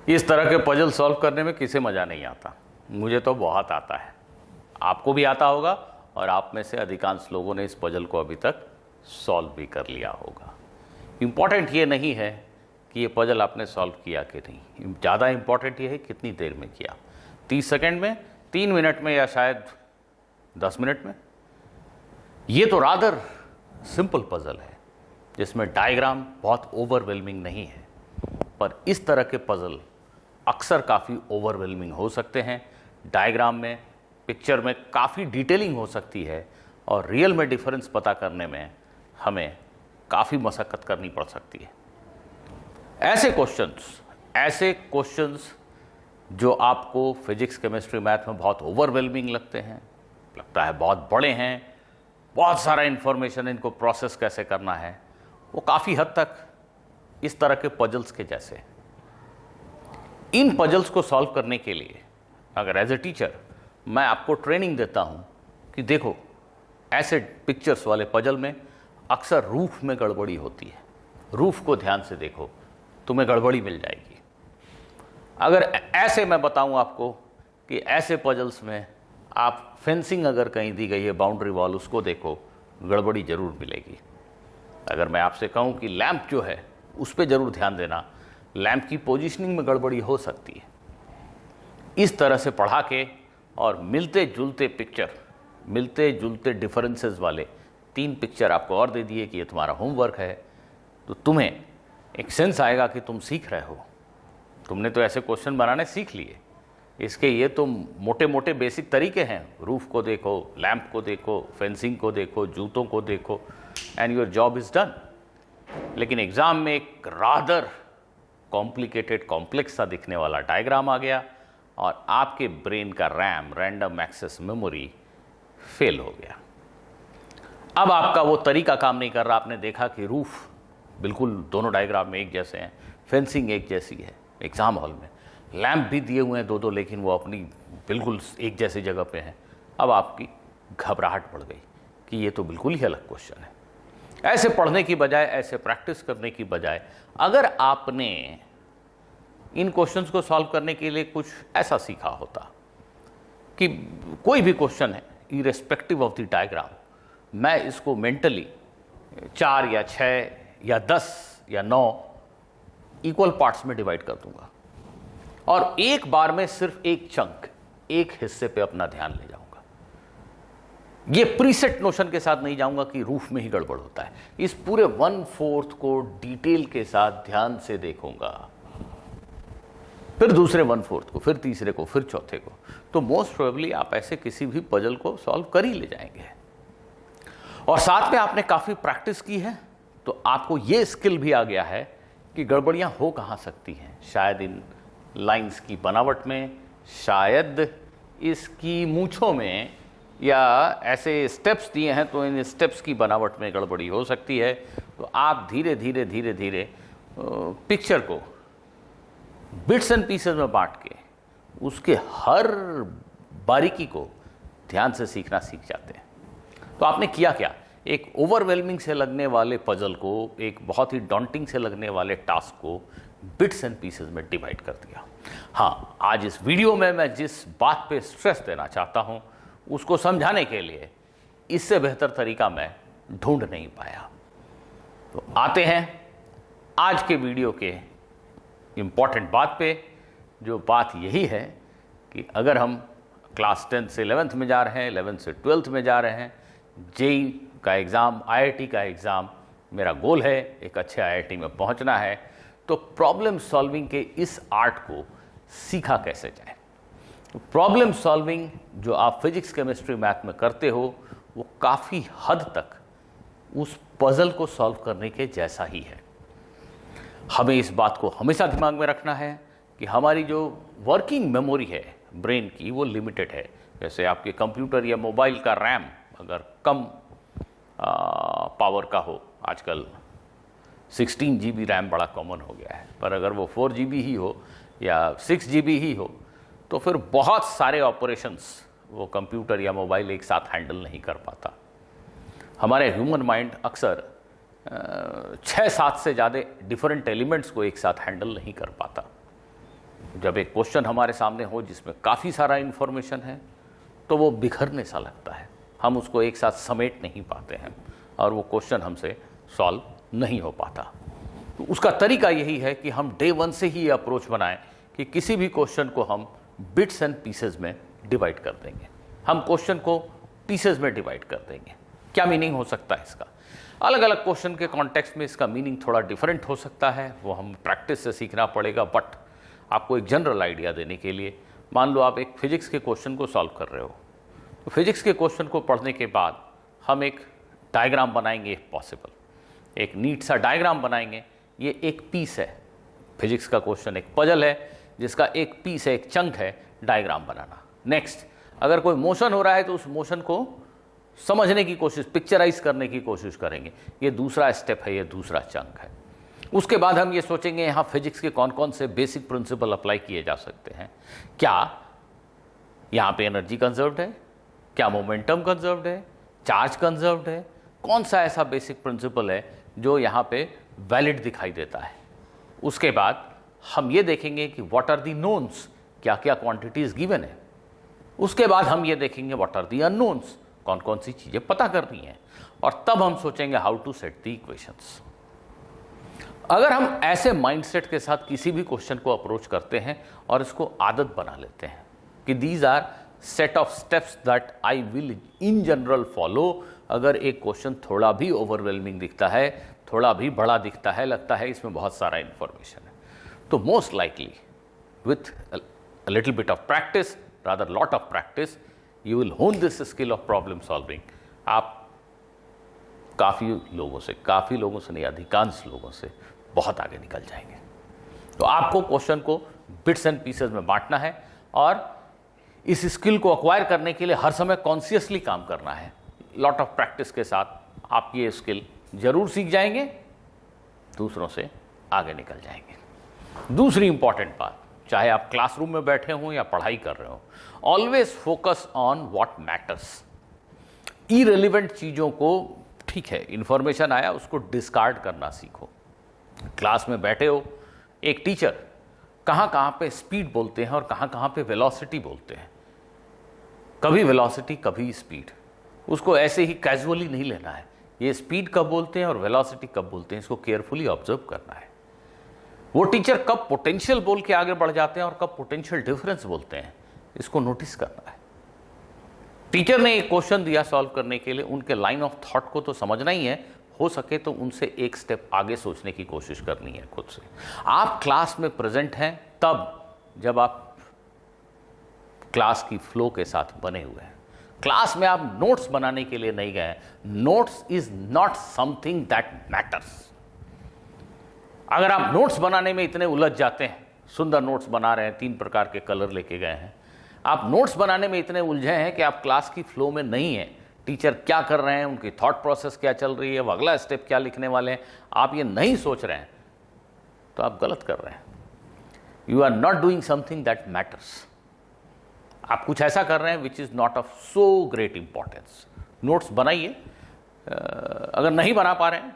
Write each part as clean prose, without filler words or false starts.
इस तरह के पजल सॉल्व करने में किसे मज़ा नहीं आता। मुझे तो बहुत आता है, आपको भी आता होगा, और आप में से अधिकांश लोगों ने इस पजल को अभी तक सॉल्व भी कर लिया होगा। इम्पॉर्टेंट ये नहीं है कि ये पजल आपने सॉल्व किया कि नहीं, ज़्यादा इम्पॉर्टेंट ये है कितनी देर में किया, 30 सेकंड में, 3 मिनट में, या शायद 10 मिनट में। ये तो रादर सिंपल पजल है जिसमें डायग्राम बहुत ओवरवेलमिंग नहीं है, पर इस तरह के पजल अक्सर काफ़ी ओवरवेलमिंग हो सकते हैं। डायग्राम में, पिक्चर में काफ़ी डिटेलिंग हो सकती है, और रियल में डिफरेंस पता करने में हमें काफ़ी मशक्क़त करनी पड़ सकती है। ऐसे क्वेश्चंस जो आपको फिजिक्स, केमिस्ट्री, मैथ में बहुत ओवरवेलमिंग लगते हैं, लगता है बहुत बड़े हैं, बहुत सारा इन्फॉर्मेशन, इनको प्रोसेस कैसे करना है, वो काफ़ी हद तक इस तरह के पजल्स के जैसे। इन पजल्स को सॉल्व करने के लिए अगर एज ए टीचर मैं आपको ट्रेनिंग देता हूँ कि देखो, ऐसे पिक्चर्स वाले पजल में अक्सर रूफ में गड़बड़ी होती है, रूफ को ध्यान से देखो, तुम्हें गड़बड़ी मिल जाएगी। अगर ऐसे मैं बताऊं आपको कि ऐसे पजल्स में आप फेंसिंग अगर कहीं दी गई है, बाउंड्री वॉल, उसको देखो, गड़बड़ी जरूर मिलेगी। अगर मैं आपसे कहूं कि लैंप जो है उस पर जरूर ध्यान देना, लैंप की पोजीशनिंग में गड़बड़ी हो सकती है। इस तरह से पढ़ा के और मिलते जुलते पिक्चर, मिलते जुलते डिफरेंसेस वाले 3 पिक्चर आपको और दे दिए कि ये तुम्हारा होमवर्क है, तो तुम्हें एक सेंस आएगा कि तुम सीख रहे हो। तुमने तो ऐसे क्वेश्चन बनाने सीख लिए, इसके ये तो मोटे मोटे बेसिक तरीके हैं। रूफ को देखो, लैंप को देखो, फेंसिंग को देखो, जूतों को देखो, and your job is done. लेकिन एग्जाम में एक रादर कॉम्प्लिकेटेड, कॉम्प्लेक्स सा दिखने वाला डायग्राम आ गया, और आपके ब्रेन का RAM, random access memory, fail हो गया। अब आपका वो तरीका काम नहीं कर रहा। आपने देखा कि रूफ बिल्कुल दोनों डायग्राम में एक जैसे हैं, फेंसिंग एक जैसी है, एग्जाम हॉल में लैंप भी दिए हुए हैं 2-2, लेकिन वो अपनी बिल्कुल एक जैसी जगह पे हैं। अब आपकी घबराहट बढ़ गई कि ये तो बिल्कुल ही अलग क्वेश्चन है। ऐसे पढ़ने की बजाय, ऐसे प्रैक्टिस करने की बजाय, अगर आपने इन क्वेश्चंस को सॉल्व करने के लिए कुछ ऐसा सीखा होता कि कोई भी क्वेश्चन है, इरेस्पेक्टिव ऑफ द डायग्राम, मैं इसको मेंटली 4 या 6 या 10 या 9 इक्वल पार्ट्स में डिवाइड कर दूंगा, और एक बार में सिर्फ एक चंक, एक हिस्से पे अपना ध्यान ले जाऊंगा। ये प्रीसेट नोशन के साथ नहीं जाऊंगा कि रूफ में ही गड़बड़ होता है। इस पूरे 1/4 को डिटेल के साथ ध्यान से देखूंगा, फिर दूसरे 1/4 को, फिर तीसरे को, फिर चौथे को, तो मोस्ट प्रोबेबली आप ऐसे किसी भी पजल को सॉल्व कर ही ले जाएंगे। और साथ में आपने काफी प्रैक्टिस की है, तो आपको ये स्किल भी आ गया है कि गड़बड़ियां हो कहां सकती हैं। शायद इन लाइंस की बनावट में, शायद इसकी मूंछों में, या ऐसे स्टेप्स दिए हैं तो इन स्टेप्स की बनावट में गड़बड़ी हो सकती है। तो आप धीरे धीरे धीरे धीरे पिक्चर को बिट्स एंड पीसेस में बांट के उसके हर बारीकी को ध्यान से सीखना सीख जाते हैं। तो आपने किया क्या, एक ओवरवेलमिंग से लगने वाले पजल को, एक बहुत ही डॉन्टिंग से लगने वाले टास्क को बिट्स एंड पीसेस में डिवाइड कर दिया। हाँ, आज इस वीडियो में मैं जिस बात पे स्ट्रेस देना चाहता हूं उसको समझाने के लिए इससे बेहतर तरीका मैं ढूंढ नहीं पाया। तो आते हैं आज के वीडियो के इम्पॉर्टेंट बात पे, जो बात यही है कि अगर हम क्लास 10 से 11th में जा रहे हैं, 11th से 12th में जा रहे हैं, जेई का एग्ज़ाम, आईआईटी का एग्ज़ाम, मेरा गोल है एक अच्छे आईआईटी में पहुंचना है, तो प्रॉब्लम सॉल्विंग के इस आर्ट को सीखा कैसे जाए। प्रॉब्लम सॉल्विंग जो आप फिजिक्स, केमिस्ट्री, मैथ में करते हो, वो काफ़ी हद तक उस पजल को सॉल्व करने के जैसा ही है। हमें इस बात को हमेशा दिमाग में रखना है कि हमारी जो वर्किंग मेमोरी है ब्रेन की, वो लिमिटेड है। जैसे आपके कंप्यूटर या मोबाइल का रैम अगर कम पावर का हो, आजकल 16 GB रैम बड़ा कॉमन हो गया है, पर अगर वो 4 GB ही हो या 6 GB ही हो, तो फिर बहुत सारे ऑपरेशंस वो कंप्यूटर या मोबाइल एक साथ हैंडल नहीं कर पाता। हमारे ह्यूमन माइंड अक्सर 6-7 से ज़्यादा डिफरेंट एलिमेंट्स को एक साथ हैंडल नहीं कर पाता। जब एक क्वेश्चन हमारे सामने हो जिसमें काफ़ी सारा इन्फॉर्मेशन है तो वो बिखरने सा लगता है, हम उसको एक साथ समेट नहीं पाते हैं और वो क्वेश्चन हमसे सॉल्व नहीं हो पाता। तो उसका तरीका यही है कि हम डे वन से ही अप्रोच बनाएं कि किसी भी क्वेश्चन को हम बिट्स एंड पीसेज में डिवाइड कर देंगे। हम क्वेश्चन को पीसेज में डिवाइड कर देंगे। क्या मीनिंग हो सकता है इसका? अलग अलग क्वेश्चन के कॉन्टेक्स्ट में इसका मीनिंग थोड़ा डिफरेंट हो सकता है, वो हम प्रैक्टिस से सीखना पड़ेगा। बट आपको एक जनरल आइडिया देने के लिए, मान लो आप एक फिजिक्स के क्वेश्चन को सॉल्व कर रहे हो, तो फिजिक्स के क्वेश्चन को पढ़ने के बाद हम एक डायग्राम बनाएंगे, इफ पॉसिबल एक नीट सा डायग्राम बनाएंगे। ये एक पीस है, फिजिक्स का क्वेश्चन एक पजल है जिसका एक पीस है, एक चंक है डायग्राम बनाना। नेक्स्ट, अगर कोई मोशन हो रहा है तो उस मोशन को समझने की कोशिश, पिक्चराइज करने की कोशिश करेंगे। ये दूसरा स्टेप है, ये दूसरा चंक है। उसके बाद हम ये सोचेंगे यहाँ फिजिक्स के कौन कौन से बेसिक प्रिंसिपल अप्लाई किए जा सकते हैं। क्या यहाँ पे एनर्जी कंजर्व्ड है, क्या मोमेंटम कंजर्व्ड है, चार्ज कंजर्व्ड है, कौन सा ऐसा बेसिक प्रिंसिपल है जो यहाँ पे वैलिड दिखाई देता है। उसके बाद हम ये देखेंगे कि व्हाट आर दी नोन्स, क्या क्या क्वांटिटीज गिवन है। उसके बाद हम ये देखेंगे व्हाट आर दी अननोन्स, कौन कौन सी चीजें पता करनी है। और तब हम सोचेंगे how to set the equations. अगर हम ऐसे माइंडसेट के साथ किसी भी क्वेश्चन को अप्रोच करते हैं और इसको आदत बना लेते हैं कि these are set of steps that I will in general follow. अगर एक क्वेश्चन थोड़ा भी ओवरवेलमिंग दिखता है, थोड़ा भी बड़ा दिखता है, लगता है इसमें बहुत सारा इंफॉर्मेशन है, तो most likely with a little bit of practice, rather lot of practice, you will hone this skill of problem solving. आप काफ़ी लोगों से नहीं, अधिकांश लोगों से बहुत आगे निकल जाएंगे। तो आपको क्वेश्चन को बिट्स एंड पीसेस में बांटना है और इस स्किल को अक्वायर करने के लिए हर समय कॉन्शियसली काम करना है। लॉट ऑफ प्रैक्टिस के साथ आप ये स्किल जरूर सीख जाएंगे, दूसरों से आगे निकल जाएंगे। दूसरी इंपॉर्टेंट बात, चाहे आप क्लासरूम में बैठे हों या पढ़ाई कर रहे हो, always focus on what matters. Irrelevant चीज़ों को, ठीक है इंफॉर्मेशन आया उसको डिस्कार्ड करना सीखो। क्लास में बैठे हो, एक टीचर कहाँ कहाँ पे स्पीड बोलते हैं और कहाँ कहाँ पे वेलोसिटी बोलते हैं, कभी वेलोसिटी कभी स्पीड, उसको ऐसे ही कैजुअली नहीं लेना है। ये स्पीड कब बोलते हैं और वेलोसिटी कब बोलते हैं, इसको केयरफुली ऑब्जर्व करना है। वो टीचर कब पोटेंशियल बोल के आगे बढ़ जाते हैं और कब पोटेंशियल डिफरेंस बोलते हैं, इसको नोटिस करना है। टीचर ने एक क्वेश्चन दिया सॉल्व करने के लिए, उनके लाइन ऑफ थॉट को तो समझना ही है, हो सके तो उनसे एक स्टेप आगे सोचने की कोशिश करनी है खुद से। आप क्लास में प्रेजेंट हैं तब जब आप क्लास की फ्लो के साथ बने हुए हैं। क्लास में आप नोट्स बनाने के लिए नहीं गए। Notes is not something that matters. अगर आप नोट्स बनाने में इतने उलझ जाते हैं, सुंदर नोट्स बना रहे हैं, 3 प्रकार के कलर लेके गए हैं, आप नोट्स बनाने में इतने उलझे हैं कि आप क्लास की फ्लो में नहीं है, टीचर क्या कर रहे हैं, उनकी थॉट प्रोसेस क्या चल रही है, वो अगला स्टेप क्या लिखने वाले हैं, आप ये नहीं सोच रहे हैं, तो आप गलत कर रहे हैं। You are not doing something that matters. आप कुछ ऐसा कर रहे हैं which is not of so great importance. Notes बनाइए, अगर नहीं बना पा रहे हैं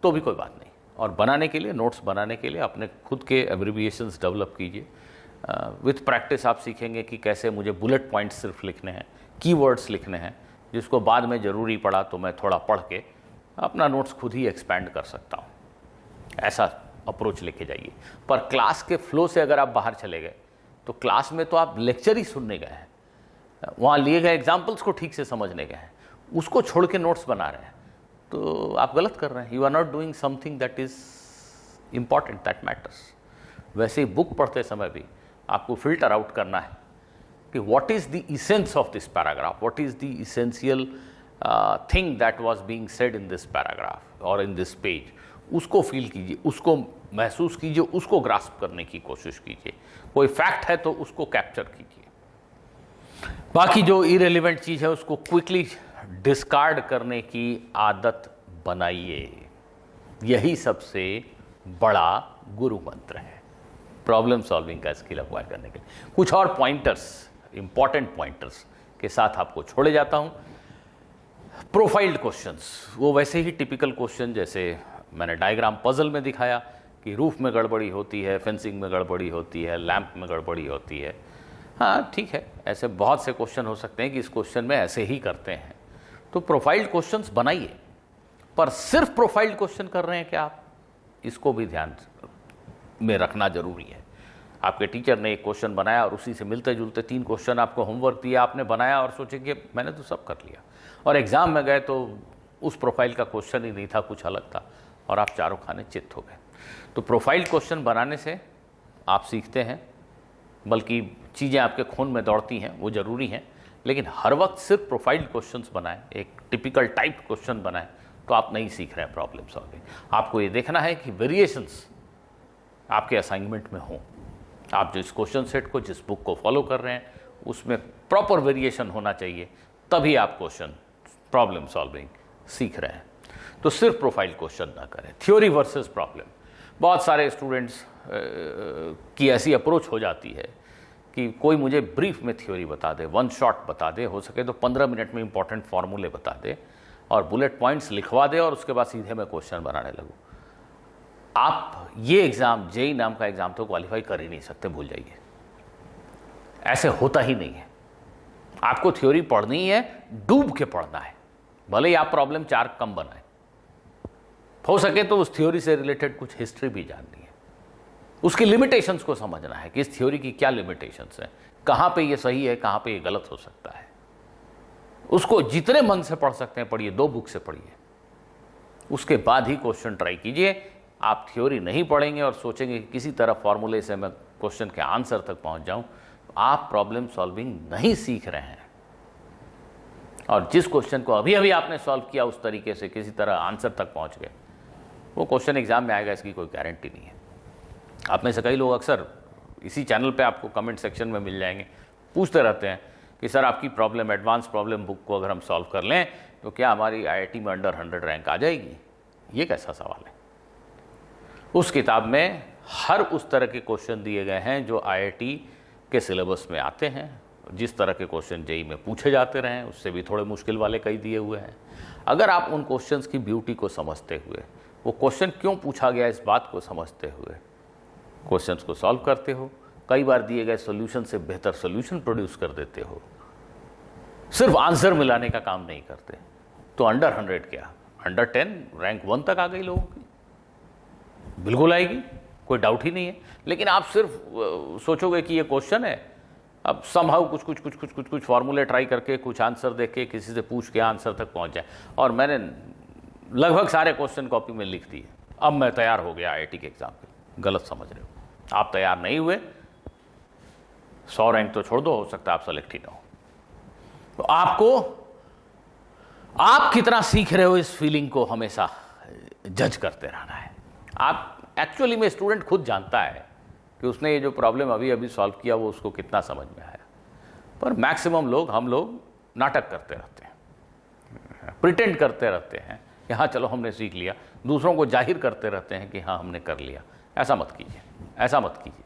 तो भी कोई बात नहीं, और बनाने के लिए, नोट्स बनाने के लिए अपने खुद के एब्रिविएशंस डेवलप कीजिए। विथ प्रैक्टिस आप सीखेंगे कि कैसे मुझे बुलेट पॉइंट्स सिर्फ लिखने हैं, कीवर्ड्स लिखने हैं, जिसको बाद में ज़रूरी पड़ा तो मैं थोड़ा पढ़ के अपना नोट्स खुद ही एक्सपैंड कर सकता हूँ। ऐसा अप्रोच लेके जाइए। पर क्लास के फ्लो से अगर आप बाहर चले गए तो क्लास में तो आप लेक्चर ही सुनने गए हैं, वहाँ लिए गए एग्जाम्पल्स को ठीक से समझने गए हैं, उसको छोड़ के नोट्स बना रहे हैं, तो आप गलत कर रहे हैं। You are not doing something that is important, that matters. वैसे ही बुक पढ़ते समय भी आपको फिल्टर आउट करना है कि what is the essence of this paragraph, what is the essential thing that was being said in this paragraph और इन दिस पेज। उसको फील कीजिए, उसको महसूस कीजिए, उसको ग्रास्प करने की कोशिश कीजिए। कोई फैक्ट है तो उसको कैप्चर कीजिए। बाकी जो इरेलीवेंट चीज़ है उसको क्विकली डिस्कार्ड करने की आदत बनाइए। यही सबसे बड़ा गुरु मंत्र है प्रॉब्लम सॉल्विंग का स्किल अक्वायर करने के लिए। कुछ और पॉइंटर्स, इंपॉर्टेंट पॉइंटर्स के साथ आपको छोड़े जाता हूं। प्रोफाइल्ड क्वेश्चंस, वो वैसे ही टिपिकल क्वेश्चन जैसे मैंने डायग्राम पजल में दिखाया कि रूफ में गड़बड़ी होती है, फेंसिंग में गड़बड़ी होती है, लैंप में गड़बड़ी होती है। हाँ ठीक है, ऐसे बहुत से क्वेश्चन हो सकते हैं कि इस क्वेश्चन में ऐसे ही करते हैं, तो प्रोफाइल्ड क्वेश्चंस बनाइए। पर सिर्फ प्रोफाइल्ड क्वेश्चन कर रहे हैं क्या आप, इसको भी ध्यान में रखना जरूरी है। आपके टीचर ने एक क्वेश्चन बनाया और उसी से मिलते जुलते 3 क्वेश्चन आपको होमवर्क दिया, आपने बनाया और सोचे कि मैंने तो सब कर लिया, और एग्जाम में गए तो उस प्रोफाइल का क्वेश्चन ही नहीं था, कुछ अलग था, और आप चारों खाने चित्त हो गए। तो प्रोफाइल क्वेश्चन बनाने से आप सीखते हैं, बल्कि चीज़ें आपके खून में दौड़ती हैं, वो ज़रूरी हैं, लेकिन हर वक्त सिर्फ प्रोफाइल क्वेश्चंस बनाएं, एक टिपिकल टाइप क्वेश्चन बनाएं, तो आप नहीं सीख रहे हैं प्रॉब्लम सॉल्विंग। आपको ये देखना है कि वेरिएशंस आपके असाइनमेंट में हों। आप जिस क्वेश्चन सेट को, जिस बुक को फॉलो कर रहे हैं, उसमें प्रॉपर वेरिएशन होना चाहिए, तभी आप क्वेश्चन प्रॉब्लम सॉल्विंग सीख रहे हैं। तो सिर्फ प्रोफाइल क्वेश्चन ना करें। थ्योरी वर्सेस प्रॉब्लम, बहुत सारे स्टूडेंट्स की ऐसी अप्रोच हो जाती है कि कोई मुझे ब्रीफ में थ्योरी बता दे, 1 शॉट बता दे, हो सके तो 15 मिनट में इंपॉर्टेंट फॉर्मूले बता दे और बुलेट पॉइंट्स लिखवा दे, और उसके बाद सीधे मैं क्वेश्चन बनाने लगूँ। आप ये एग्ज़ाम, जेई नाम का एग्ज़ाम तो क्वालिफाई कर ही नहीं सकते, भूल जाइए, ऐसे होता ही नहीं है। आपको थ्योरी पढ़नी है, डूब के पढ़ना है, भले ही आप प्रॉब्लम 4 कम बनाए, हो सके तो उस थ्योरी से रिलेटेड कुछ हिस्ट्री भी जाननी है, उसकी लिमिटेशंस को समझना है कि इस थ्योरी की क्या लिमिटेशंस हैं, कहाँ पे ये सही है, कहाँ पे ये गलत हो सकता है। उसको जितने मन से पढ़ सकते हैं पढ़िए, 2 बुक से पढ़िए, उसके बाद ही क्वेश्चन ट्राई कीजिए। आप थ्योरी नहीं पढ़ेंगे और सोचेंगे कि किसी तरह फॉर्मूले से मैं क्वेश्चन के आंसर तक पहुंच जाऊं, तो आप प्रॉब्लम सॉल्विंग नहीं सीख रहे हैं। और जिस क्वेश्चन को अभी अभी आपने सॉल्व किया, उस तरीके से किसी तरह आंसर तक पहुंच गए, वो क्वेश्चन एग्जाम में आएगा, इसकी कोई गारंटी नहीं है। आप में से कई लोग अक्सर इसी चैनल पे आपको कमेंट सेक्शन में मिल जाएंगे, पूछते रहते हैं कि सर आपकी प्रॉब्लम, एडवांस प्रॉब्लम बुक को अगर हम सॉल्व कर लें तो क्या हमारी IIT में अंडर 100 रैंक आ जाएगी? ये कैसा सवाल है? उस किताब में हर उस तरह के क्वेश्चन दिए गए हैं जो IIT के सिलेबस में आते हैं। जिस तरह के क्वेश्चन जेई में पूछे जाते रहे, उससे भी थोड़े मुश्किल वाले कई दिए हुए हैं। अगर आप उन क्वेश्चंस की ब्यूटी को समझते हुए, वो क्वेश्चन क्यों पूछा गया इस बात को समझते हुए क्वेश्चंस को सॉल्व करते हो, कई बार दिए गए सॉल्यूशन से बेहतर सॉल्यूशन प्रोड्यूस कर देते हो, सिर्फ आंसर मिलाने का काम नहीं करते, तो अंडर 100 क्या, अंडर 10 रैंक 1 तक आ गई लोगों की, बिल्कुल आएगी, कोई डाउट ही नहीं है। लेकिन आप सिर्फ सोचोगे कि ये क्वेश्चन है, अब समहाउ कुछ फार्मूले ट्राई करके, कुछ आंसर देख के, किसी से पूछ के आंसर तक पहुंच जाए, और मैंने लगभग सारे क्वेश्चन कॉपी में लिख दिए, अब मैं तैयार हो गया IIT के एग्जाम पे। गलत समझ रहे हो, आप तैयार नहीं हुए, 100 रैंक तो छोड़ दो, हो सकता है आप सेलेक्ट ही ना हो। तो आपको, आप कितना सीख रहे हो, इस फीलिंग को हमेशा जज करते रहना है। आप एक्चुअली में, स्टूडेंट खुद जानता है कि उसने ये जो प्रॉब्लम अभी अभी सॉल्व किया वो उसको कितना समझ में आया, पर मैक्सिमम लोग, हम लोग नाटक करते रहते हैं, प्रिटेंड करते रहते हैं कि हाँ चलो हमने सीख लिया, दूसरों को जाहिर करते रहते हैं कि हाँ हमने कर लिया। ऐसा मत कीजिए, ऐसा मत कीजिए।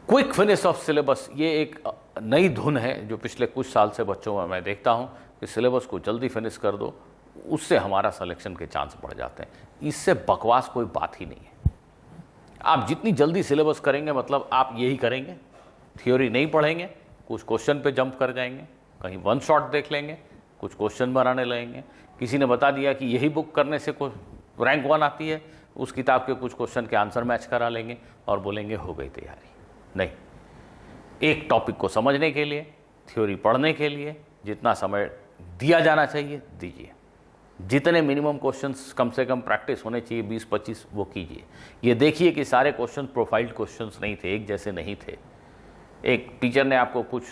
क्विक फिनिश ऑफ सिलेबस, ये एक नई धुन है जो पिछले कुछ साल से बच्चों में मैं देखता हूँ कि सिलेबस को जल्दी फिनिश कर दो, उससे हमारा सिलेक्शन के चांस बढ़ जाते हैं। इससे बकवास कोई बात ही नहीं है। आप जितनी जल्दी सिलेबस करेंगे, मतलब आप यही करेंगे, थ्योरी नहीं पढ़ेंगे, कुछ क्वेश्चन पे जंप कर जाएंगे, कहीं 1 शॉट देख लेंगे, कुछ क्वेश्चन बनाने लगेंगे, किसी ने बता दिया कि यही बुक करने से कोई रैंक 1 आती है, उस किताब के कुछ क्वेश्चन के आंसर मैच करा लेंगे और बोलेंगे हो गई तैयारी। नहीं, एक टॉपिक को समझने के लिए, थ्योरी पढ़ने के लिए जितना समय दिया जाना चाहिए दीजिए। जितने मिनिमम क्वेश्चंस कम से कम प्रैक्टिस होने चाहिए, 20-25, वो कीजिए। ये देखिए कि सारे क्वेश्चन प्रोफाइल्ड क्वेश्चंस नहीं थे, एक जैसे नहीं थे। एक टीचर ने आपको कुछ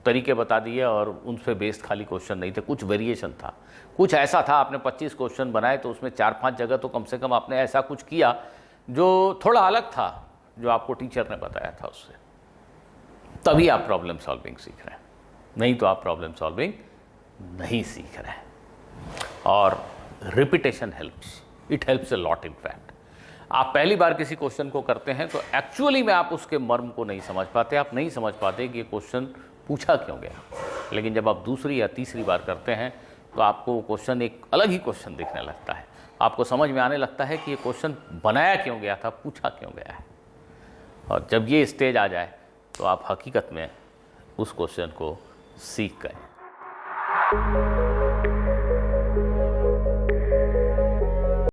तरीके बता दिए और उन पर बेस्ड खाली क्वेश्चन नहीं थे, कुछ वेरिएशन था, कुछ ऐसा था, आपने 25 क्वेश्चन बनाए तो उसमें 4-5 जगह तो कम से कम आपने ऐसा कुछ किया जो थोड़ा अलग था, जो आपको टीचर ने बताया था उससे, तभी आप प्रॉब्लम सॉल्विंग सीख रहे हैं, नहीं तो आप प्रॉब्लम सॉल्विंग नहीं सीख रहे हैं। और repetition helps, it helps a lot. In fact आप पहली बार किसी क्वेश्चन को करते हैं तो एक्चुअली में आप उसके मर्म को नहीं समझ पाते, आप नहीं समझ पाते कि ये क्वेश्चन पूछा क्यों गया। लेकिन जब आप दूसरी या तीसरी बार करते हैं तो आपको वो क्वेश्चन एक अलग ही क्वेश्चन दिखने लगता है, आपको समझ में आने लगता है कि ये क्वेश्चन बनाया क्यों गया था, पूछा क्यों गया है। और जब ये स्टेज आ जाए तो आप हकीकत में उस क्वेश्चन को सीख गए।